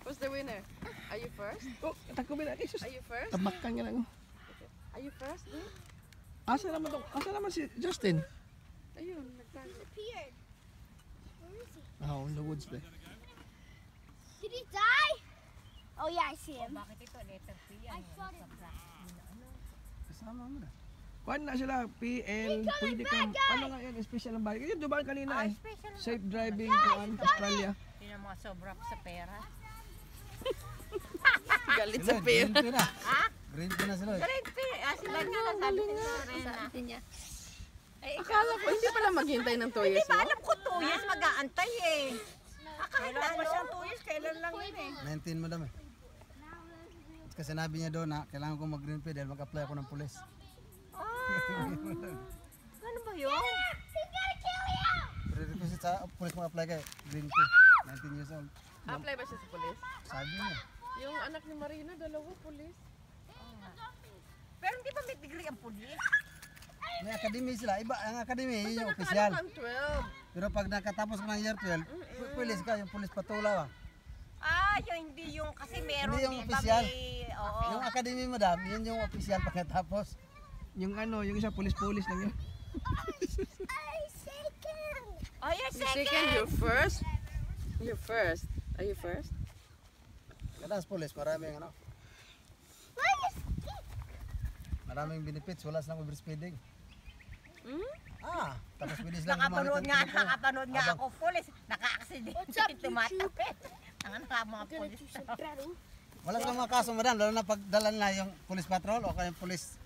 Who's the winner? Are you first? Oh, tako ba na? Are you first? Tabakan nga lang. Are you first? Asa naman si Justin? Ayun, nagtago. Disappeared. Where is he? Oh, in the woods there. Did he die? Oh yeah, I see him. Bakit ito? Letter P yan. I saw him. Kasama mo na. Kuhan na sila, PL, pwede kang, ano nga yan, special ang bike. Yun, dumaan kanina eh. Special. Safe driving, kuhan, Australia. Yun ang mga sobra sa pera. Galit sa pera. Green na. Green na sila. Green P. Sila nga nasabi ni Lorena. niya. Akala ko, hindi pala maghintay ng 2 years, Di ba no? alam ko 2 years mag-aantay eh. Kahit ano. Kailan 2 years, kailan lang yun eh. 19 madam eh. Kasi sinabi niya doon na kailangan ko mag-green pay dahil mag-apply ako ng pulis. Ano ba yun? He's gonna kill you! Prerequisite sa pulis mag-apply kay green pay. 19 years old. Apply ba siya sa police? Sabi niya. Yung anak ni Marina, 2 police. Pero hindi ba may degree ang pulis? May academy sila. Iba ang academy, yun yung official. Ano kang 12? Pero pag nakatapos ka ng year 12, pulis ka, yung pulis patula ba? Hindi yung kasi meron Hindi yung di ba official. Oo. Yung academy madam, yun yung official pagkatapos. Yung ano, yung isa, pulis-pulis lang yun. I second! Oh, you're You second. second, you're first? You're first. Are you first? Kadas pulis, maraming ano, Why is he? maraming benefits, wala silang overspeeding. Tapos bilis lang Nakapanood gumamit ng telepono. nakapanood nga Habang- ako pulis. Naka-accident. What's up, Tumatapit. Ang ano nga mga Gonna pulis. do some battle. Wala silang mga kaso madam, lalo na pag dala na yung police patrol o kaya yung police